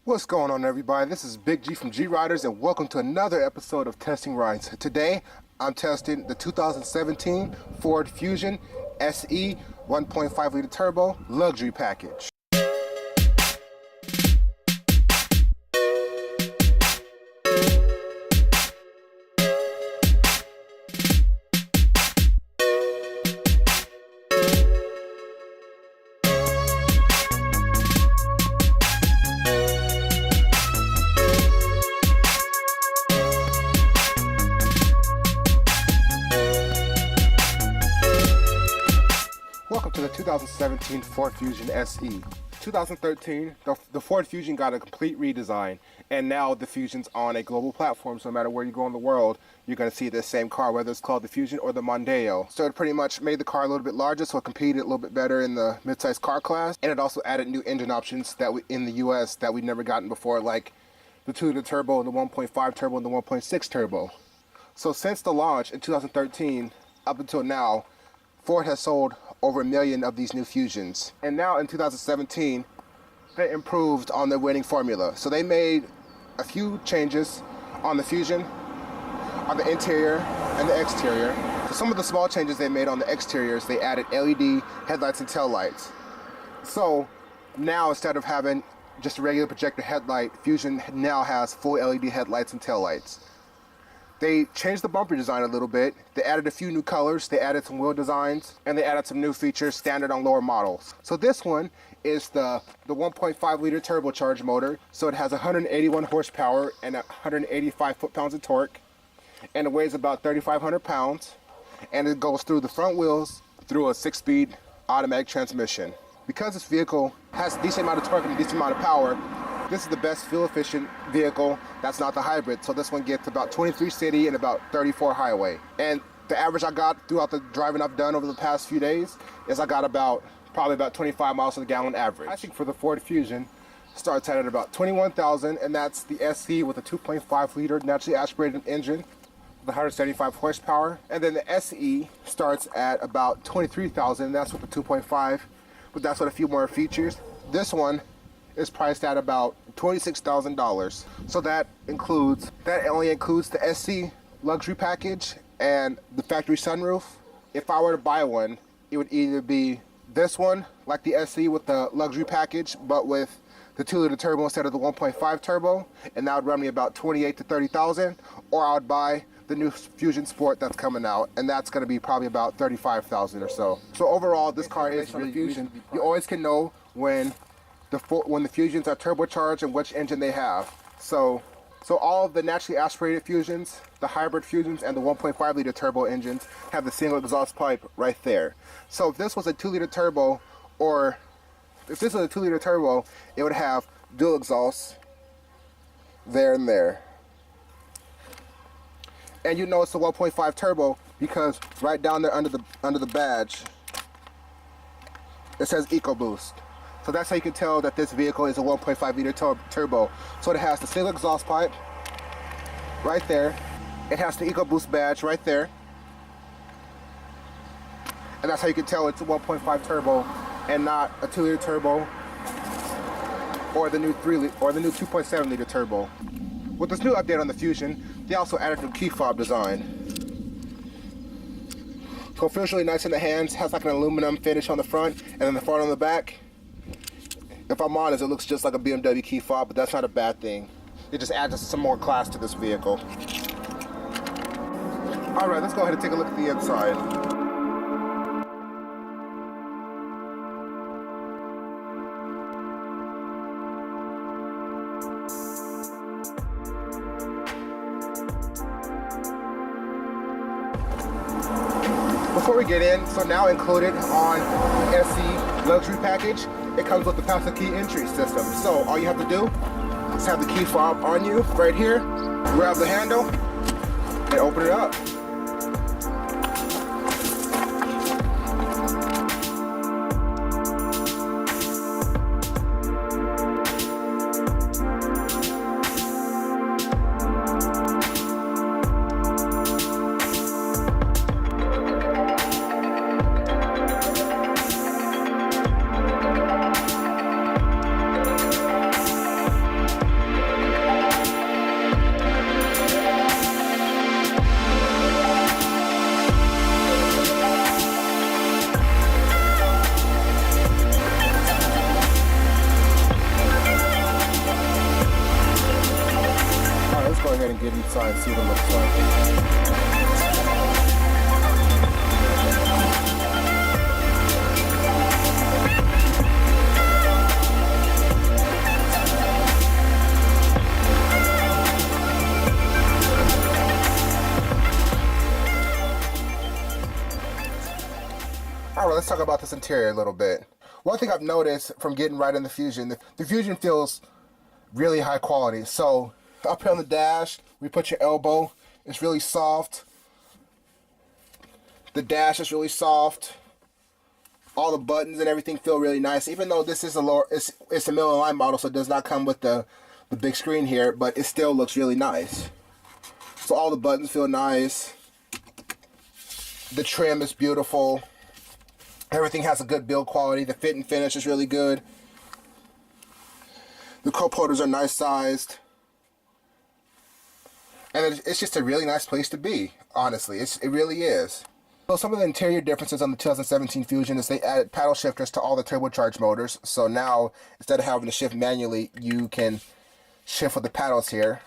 What's going on, everybody? This is Big G from G Riders, and welcome to another episode of Testing Rides. Today, I'm testing the 2017 Ford Fusion SE 1.5 liter turbo luxury package. Welcome to the 2017 Ford Fusion SE. 2013, the Ford Fusion got a complete redesign, and now the Fusion's on a global platform, so no matter where you go in the world, you're going to see this same car, whether it's called the Fusion or the Mondeo. So it pretty much made the car a little bit larger, so it competed a little bit better in the mid-size car class, and it also added new engine options that in the US that we'd never gotten before, like the 2-liter turbo and the 1.5 turbo and the 1.6 turbo. So since the launch in 2013 up until now, Ford has sold over 1 million of these new Fusions. And now in 2017, they improved on their winning formula. So they made a few changes on the Fusion, on the interior and the exterior. So some of the small changes they made on the exteriors, they added LED headlights and taillights. So now instead of having just a regular projector headlight, Fusion now has full LED headlights and taillights. They changed the bumper design a little bit. They added a few new colors, they added some wheel designs, and they added some new features standard on lower models. So this one is the 1.5 liter turbocharged motor. So it has 181 horsepower and 185 foot-pounds of torque, and it weighs about 3,500 pounds, and it goes through the front wheels through a 6-speed automatic transmission. Because this vehicle has a decent amount of torque and a decent amount of power, this is the best fuel-efficient vehicle that's not the hybrid. So this one gets about 23 city and about 34 highway. And the average I got throughout the driving I've done over the past few days is I got probably about 25 miles to the gallon average. I think for the Ford Fusion starts at about 21,000, and that's the SE with a 2.5 liter naturally aspirated engine with 175 horsepower. And then the SE starts at about 23,000, and that's with the 2.5, but that's with a few more features. This one is priced at about $26,000. So that only includes the SC luxury package and the factory sunroof. If I were to buy one, it would either be this one, like the SC with the luxury package, but with the 2-liter turbo instead of the 1.5 turbo, and that would run me about $28,000 to $30,000, or I would buy the new Fusion Sport that's coming out, and that's going to be probably about $35,000 or so. So overall, this car is really Fusion. You always can know when the Fusions are turbocharged and which engine they have. So all of the naturally aspirated Fusions, the hybrid Fusions, and the 1.5 liter turbo engines have the single exhaust pipe right there. So if this was a 2-liter turbo, or if this was a 2-liter turbo, it would have dual exhausts there and there. And you know it's a 1.5 turbo because right down there under the badge, it says EcoBoost. So that's how you can tell that this vehicle is a 1.5 liter turbo. So it has the single exhaust pipe right there. It has the EcoBoost badge right there. And that's how you can tell it's a 1.5 turbo and not a 2-liter turbo or the new 2.7 liter turbo. With this new update on the Fusion, they also added a key fob design. So it feels really nice in the hands, has like an aluminum finish on the front, and then the front on the back. If I'm honest, it looks just like a BMW key fob, but that's not a bad thing. It just adds some more class to this vehicle. Alright, let's go ahead and take a look at the inside. Before we get in, so now included on the SE luxury package, it comes with the passive key entry system. So all you have to do is have the key fob on you right here, grab the handle, and open it up. ahead and get inside and see what it looks like. Alright, let's talk about this interior a little bit. One thing I've noticed from getting right in the Fusion, the Fusion feels really high quality. So up here on the dash, we put your elbow, it's really soft. The dash is really soft. All the buttons and everything feel really nice, even though this is a lower, it's a middle of the line model, so it does not come with the big screen here, but it still looks really nice. So all the buttons feel nice. The trim is beautiful. Everything has a good build quality. The fit and finish is really good. The cup holders are nice sized. And it's just a really nice place to be, honestly. It really is. So some of the interior differences on the 2017 Fusion is they added paddle shifters to all the turbocharged motors. So now, instead of having to shift manually, you can shift with the paddles here.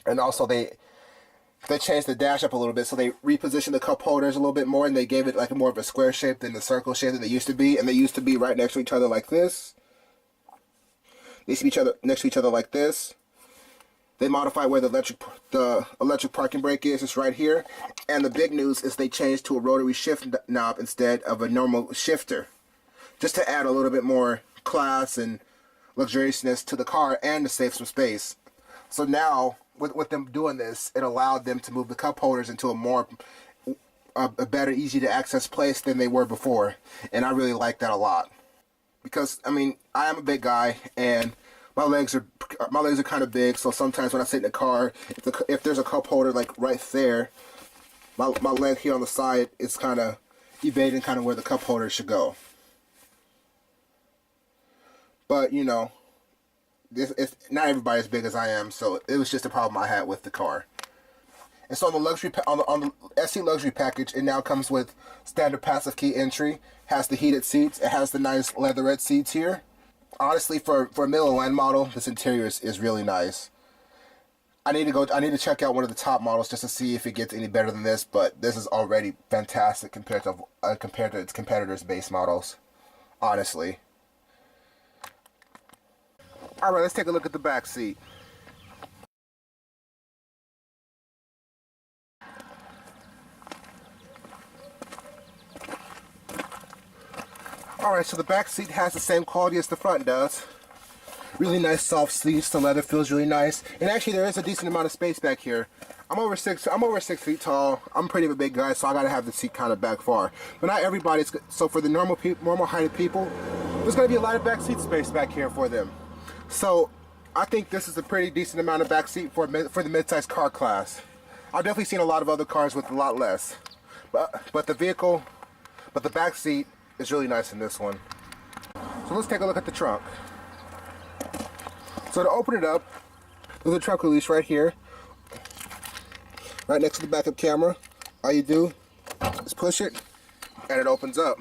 And also they changed the dash up a little bit, so they repositioned the cup holders a little bit more, and they gave it like more of a square shape than the circle shape that they used to be. And they used to be right next to each other like this. They used to be next to each other like this. They modified where the electric parking brake is. It's right here. And the big news is they changed to a rotary shift knob instead of a normal shifter, just to add a little bit more class and luxuriousness to the car and to save some space. So now, with them doing this, it allowed them to move the cup holders into a better, easy to access place than they were before. And I really like that a lot. Because, I mean, I am a big guy, and my legs are kind of big, so sometimes when I sit in the car, if there's a cup holder like right there, my leg here on the side is kind of evading kind of where the cup holder should go. But, you know, it's not everybody as big as I am, so it was just a problem I had with the car. And so on the luxury on the SE luxury package, it now comes with standard passive key entry, has the heated seats, it has the nice leatherette seats here. Honestly, for a middle of the line model, this interior is really nice. I need to check out one of the top models just to see if it gets any better than this, but this is already fantastic compared to its competitors' base models, honestly. Alright, let's take a look at the back seat. Alright, so the back seat has the same quality as the front does. Really nice soft seats, the leather feels really nice. And actually there is a decent amount of space back here. I'm over 6 feet tall. I'm pretty of a big guy, so I gotta have the seat kind of back far. But not everybody's, so for the normal heighted people, there's gonna be a lot of back seat space back here for them. So I think this is a pretty decent amount of back seat for the mid-size car class. I've definitely seen a lot of other cars with a lot less. But the back seat is really nice in this one. So let's take a look at the trunk. So to open it up, there's a trunk release right here, right next to the backup camera. All you do is push it, and it opens up.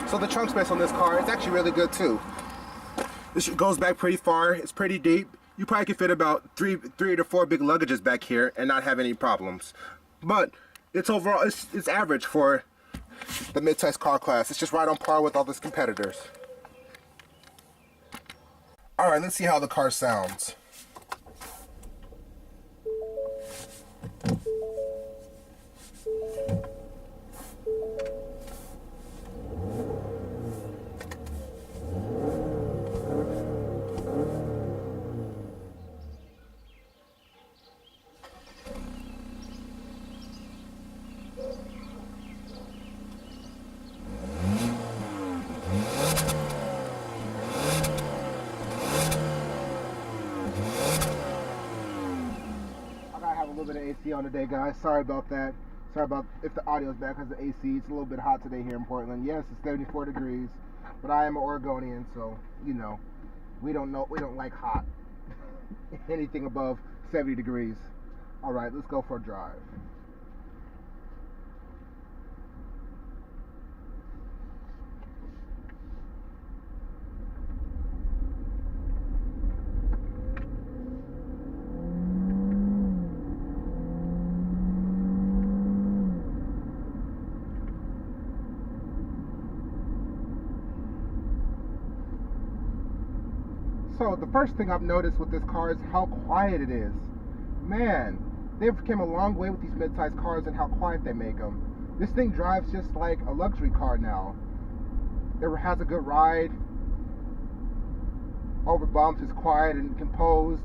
So the trunk space on this car is actually really good too. This goes back pretty far. It's pretty deep. You probably could fit about three to four big luggages back here and not have any problems. But it's overall, it's average for the mid-size car class. It's just right on par with all its competitors. Alright, let's see how the car sounds. A little bit of AC on today, guys. Sorry about that. Sorry about if the audio is bad because the AC. It's a little bit hot today here in Portland. Yes, it's 74 degrees, but I am an Oregonian, so you know, we don't like hot. Anything above 70 degrees. All right, let's go for a drive. So the first thing I've noticed with this car is how quiet it is. Man, they've come a long way with these mid-sized cars and how quiet they make them. This thing drives just like a luxury car now. It has a good ride. Over bumps, it's quiet and composed.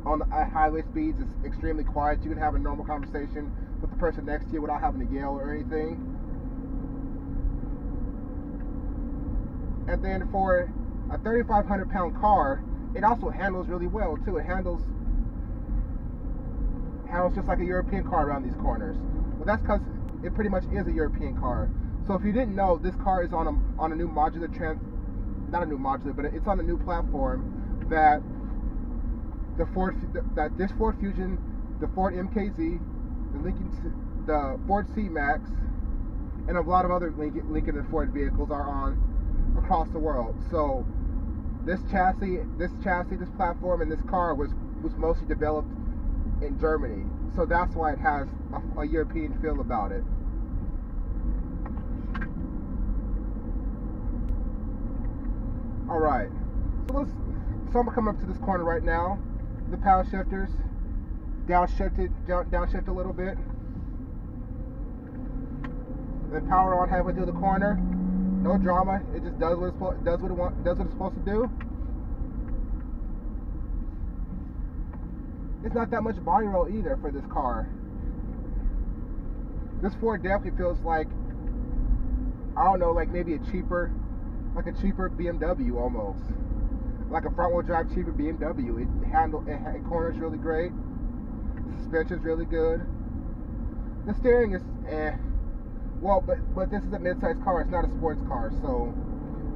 On the highway speeds, it's extremely quiet. You can have a normal conversation with the person next to you without having to yell or anything. And then for a 3,500 pound car, it also handles really well too. It handles just like a European car around these corners. Well, that's because it pretty much is a European car. So if you didn't know, this car is on a new modular not a new modular, but it's on a new platform that this Ford Fusion, the Ford MKZ, the Ford C-Max, and a lot of other Lincoln and Ford vehicles are on across the world. So this chassis, this platform, and this car was mostly developed in Germany. So that's why it has a European feel about it. All right, so I'm gonna come up to this corner right now. The power shifters downshift a little bit, then power on halfway through the corner. No drama. It just does what it's supposed to do. It's not that much body roll either for this car. This Ford definitely feels like, I don't know, like maybe a cheaper BMW almost. Like a front wheel drive cheaper BMW. It corners really great. The suspension's really good. The steering is well, but this is a mid-sized car. It's not a sports car, so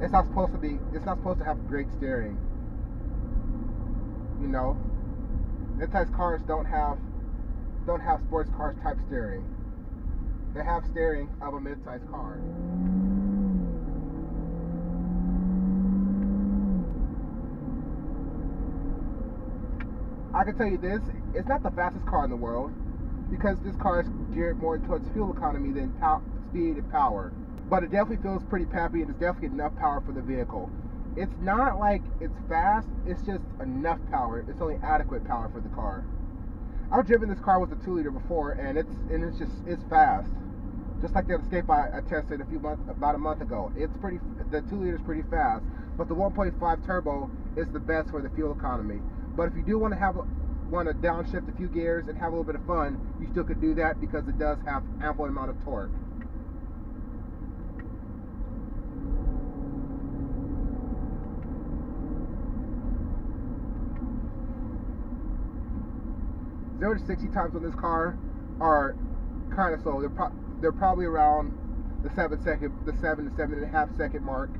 it's not supposed to have great steering. You know, mid-sized cars don't have sports cars type steering. They have steering of a mid-sized car. I can tell you this, it's not the fastest car in the world because this car is geared more towards fuel economy than speed and power. But it definitely feels pretty peppy and it's definitely enough power for the vehicle. It's not like it's fast, it's just enough power. It's only adequate power for the car. I've driven this car with a 2-liter before and it's fast. Just like the Escape I tested about a month ago. The 2-liter is pretty fast, but the 1.5 turbo is the best for the fuel economy. But if you do want to downshift a few gears and have a little bit of fun, you still could do that because it does have ample amount of torque. Zero to 60 times on this car are kind of slow. They're probably around the 7 to 7.5 second mark.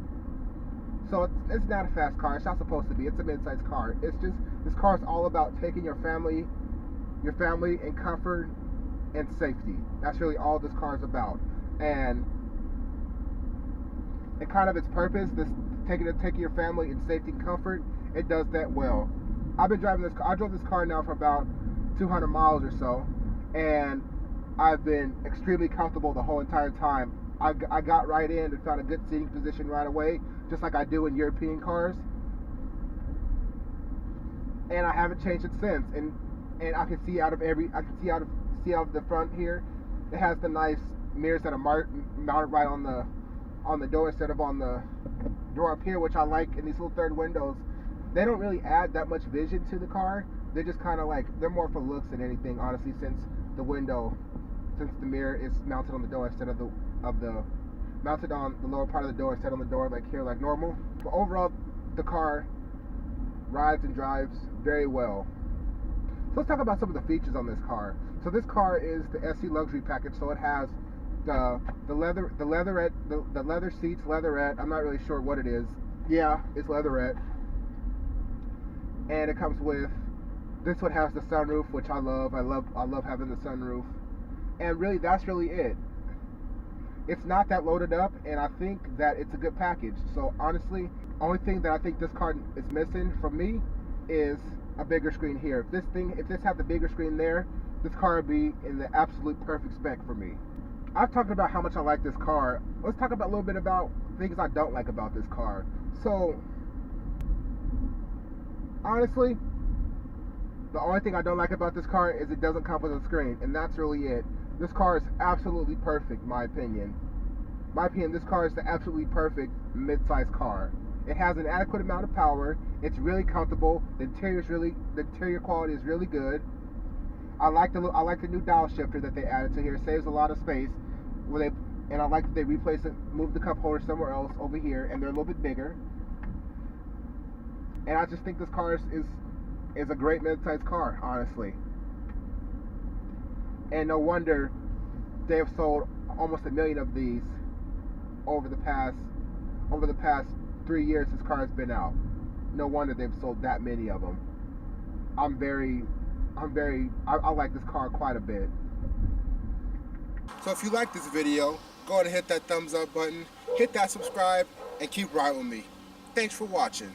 So it's not a fast car. It's not supposed to be. It's a mid-sized car. It's just, this car is all about taking your family in comfort and safety. That's really all this car is about. And kind of its purpose, taking your family in safety and comfort, it does that well. I've been driving this car. I drove this car now for about 200 miles or so, and I've been extremely comfortable the whole entire time. I got right in and found a good seating position right away, just like I do in European cars. And I haven't changed it since. And I can see out of the front here. It has the nice mirrors that are mounted right on the door instead of on the door up here, which I like. In these little third windows, they don't really add that much vision to the car. They're just kind of like, they're more for looks than anything, honestly, since the mirror is mounted on the door instead of mounted on the lower part of the door instead on the door like here, like normal. But overall, the car rides and drives very well. So let's talk about some of the features on this car. So this car is the SE luxury package. So it has the leather seats, leatherette. I'm not really sure what it is. Yeah, it's leatherette. And it comes with, this one has the sunroof, which I love. I love having the sunroof. And really, that's really it. It's not that loaded up, and I think that it's a good package. So honestly, only thing that I think this car is missing from me is a bigger screen here. If this had the bigger screen there, this car would be in the absolute perfect spec for me. I've talked about how much I like this car. Let's talk about a little bit about things I don't like about this car. So Honestly, the only thing I don't like about this car is it doesn't come with a screen, and that's really it. This car is absolutely perfect, in my opinion. This car is the absolutely perfect mid-size car. It has an adequate amount of power. It's really comfortable. The interior quality is really good. I like the new dial shifter that they added to here. It saves a lot of space. And I like that they replaced it, moved the cup holder somewhere else over here, and they're a little bit bigger. And I just think this car is a great mid-size car, honestly. And no wonder they have sold almost 1 million of these over the past 3 years this car has been out. No wonder they've sold that many of them. I like this car quite a bit. So if you like this video, go ahead and hit that thumbs up button, hit that subscribe, and keep riding with me. Thanks for watching.